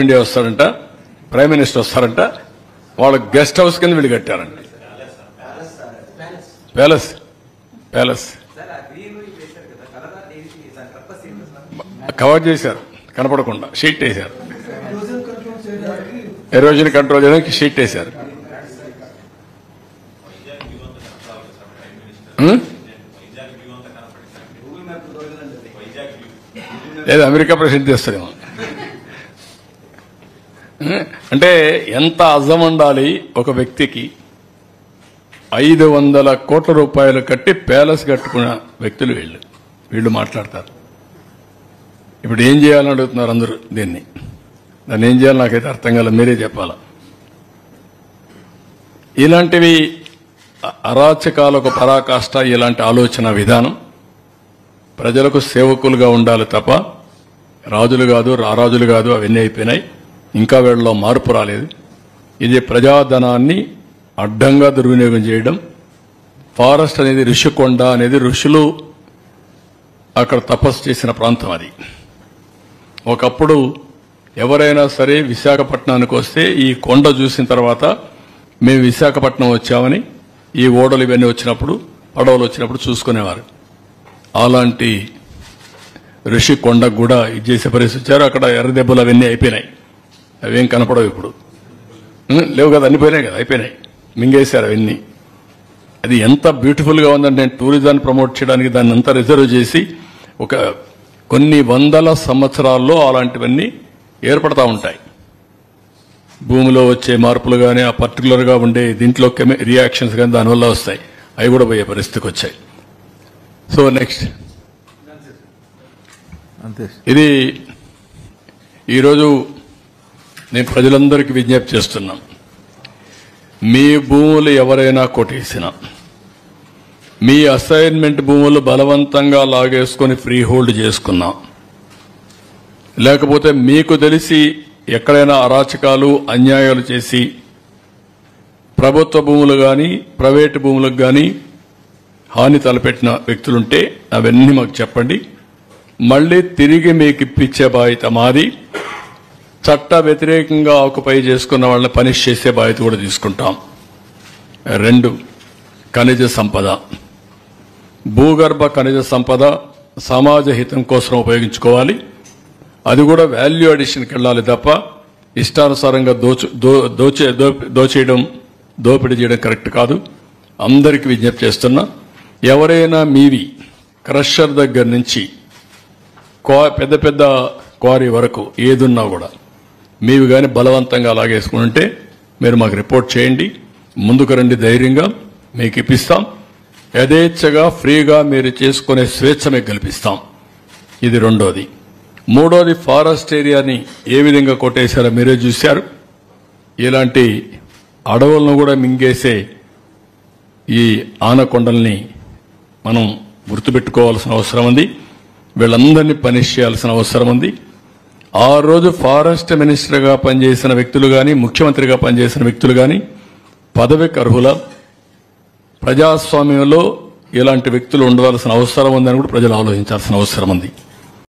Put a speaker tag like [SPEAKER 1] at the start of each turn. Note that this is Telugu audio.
[SPEAKER 1] ఇండియా వస్తారంట, ప్రైమ్ మినిస్టర్ వస్తారంట, వాళ్ళ గెస్ట్ హౌస్ కింద వీళ్ళు కట్టారంట. ప్యాలెస్ ప్యాలెస్ కవర్ చేశారు, కనపడకుండా షీట్ వేశారు. ఎరోజన్ కంట్రోల్ చేయడానికి షీట్ వేశారు. లేదా అమెరికా ప్రెసిడెంట్ చేస్తారేమో. అంటే ఎంత అజం ఉండాలి ఒక వ్యక్తికి. 500 కోట్ల రూపాయలు కట్టి ప్యాలెస్ కట్టుకున్న వ్యక్తులు వీళ్ళు మాట్లాడతారు. ఇప్పుడు ఏం చేయాలని అడుగుతున్నారు అందరూ. దాన్ని ఏం చేయాలి నాకైతే అర్థం కాలేదు, మీరే చెప్పాలా. ఇలాంటివి అరాచకాలకు పరాకాష్ట. ఇలాంటి ఆలోచన విధానం ప్రజలకు సేవకులుగా ఉండాలి తప్ప రాజులు కాదు, రారాజులు కాదు. అవన్నీ అయిపోయినాయి. ఇంకా వీళ్ళలో మార్పు రాలేదు. ఇది ప్రజాధనాన్ని అడ్డంగా దుర్వినియోగం చేయడం. ఫారెస్ట్ అనేది ఋషికొండ అనేది ఋషులు అక్కడ తపస్సు చేసిన ప్రాంతం. అది ఒకప్పుడు ఎవరైనా సరే విశాఖపట్నానికి వస్తే ఈ కొండ చూసిన తర్వాత మేము విశాఖపట్నం వచ్చామని ఈ ఓడలు ఇవన్నీ వచ్చినప్పుడు, పడవలు వచ్చినప్పుడు చూసుకునేవారు. అలాంటి ఋషికొండకు కూడా ఇది చేసే పరిస్థితి వచ్చారు. అక్కడ ఎర్రదెబ్బలు అవన్నీ అయిపోయినాయి. అవేం కనపడవు ఇప్పుడు, లేవు కదా, అన్ని పోయినాయి కదా, అయిపోయినాయి, మింగేశారు అవన్నీ. అది ఎంత బ్యూటిఫుల్ గా ఉందంటే నేను టూరిజాన్ని ప్రమోట్ చేయడానికి దాన్ని అంతా రిజర్వ్ చేసి ఒక కొన్ని వందల సంవత్సరాల్లో అలాంటివన్నీ ఏర్పడతా ఉంటాయి. భూమిలో వచ్చే మార్పులు కానీ, ఆ పర్టికులర్ గా ఉండే దీంట్లో రియాక్షన్స్ కానీ దానివల్ల వస్తాయి. అవి కూడా పోయే పరిస్థితికి వచ్చాయి. సో నెక్స్ట్ ఇది ఈరోజు నేను ప్రజలందరికీ విజ్ఞప్తి చేస్తున్నాం. మీ భూములు ఎవరైనా కొట్టేసినా, మీ అసైన్మెంట్ భూములు బలవంతంగా లాగేసుకుని ఫ్రీ హోల్డ్ చేసుకున్నా, లేకపోతే మీకు తెలిసి ఎక్కడైనా అరాచకాలు అన్యాయాలు చేసి ప్రభుత్వ భూములు కానీ ప్రైవేటు భూములకు కానీ హాని తలపెట్టిన వ్యక్తులుంటే అవన్నీ మాకు చెప్పండి. మళ్లీ తిరిగి మీకు ఇప్పించే బాధ్యత మాది. చట్ట వ్యతిరేకంగా ఆక్యుపై చేసుకున్న వాళ్ళని పనిష్ చేసే బాధ్యత కూడా తీసుకుంటాం. 2 ఖనిజ సంపద, భూగర్భ ఖనిజ సంపద సమాజ హితం కోసం ఉపయోగించుకోవాలి. అది కూడా వాల్యూ అడిషన్కి వెళ్ళాలి తప్ప ఇష్టానుసారంగా దోపిడీ చేయడం కరెక్ట్ కాదు. అందరికీ విజ్ఞప్తి చేస్తున్నా. ఎవరైనా మీవి క్రషర్ దగ్గర నుంచి పెద్ద పెద్ద క్వారీ వరకు ఏదున్నా కూడా మీవి కానీ బలవంతంగా లాగేసుకుంటే మీరు మాకు రిపోర్ట్ చేయండి. ముందుకు రండి, ధైర్యంగా మీకు ఇప్పిస్తాం. యథేచ్ఛగా ఫ్రీగా మీరు చేసుకునే స్వేచ్ఛ మీకు కల్పిస్తాం. ఇది 2ది. 3ది ఫారెస్ట్ ఏరియాని ఏ విధంగా కొట్టేశారో మీరే చూశారు. ఇలాంటి అడవులను కూడా మింగేసే ఈ ఆనకొండల్ని మనం గుర్తుపెట్టుకోవాల్సిన అవసరం ఉంది. వీళ్ళందరినీ పనిష్ చేయాల్సిన అవసరం ఉంది. ఆ రోజు ఫారెస్ట్ మినిస్టర్గా పనిచేసిన వ్యక్తులు కానీ, ముఖ్యమంత్రిగా పనిచేసిన వ్యక్తులు కానీ పదవికి అర్హుల. ప్రజాస్వామ్యంలో ఇలాంటి వ్యక్తులు ఉండవలసిన అవసరం ఉందని కూడా ప్రజలు ఆలోచించాల్సిన అవసరం ఉంది.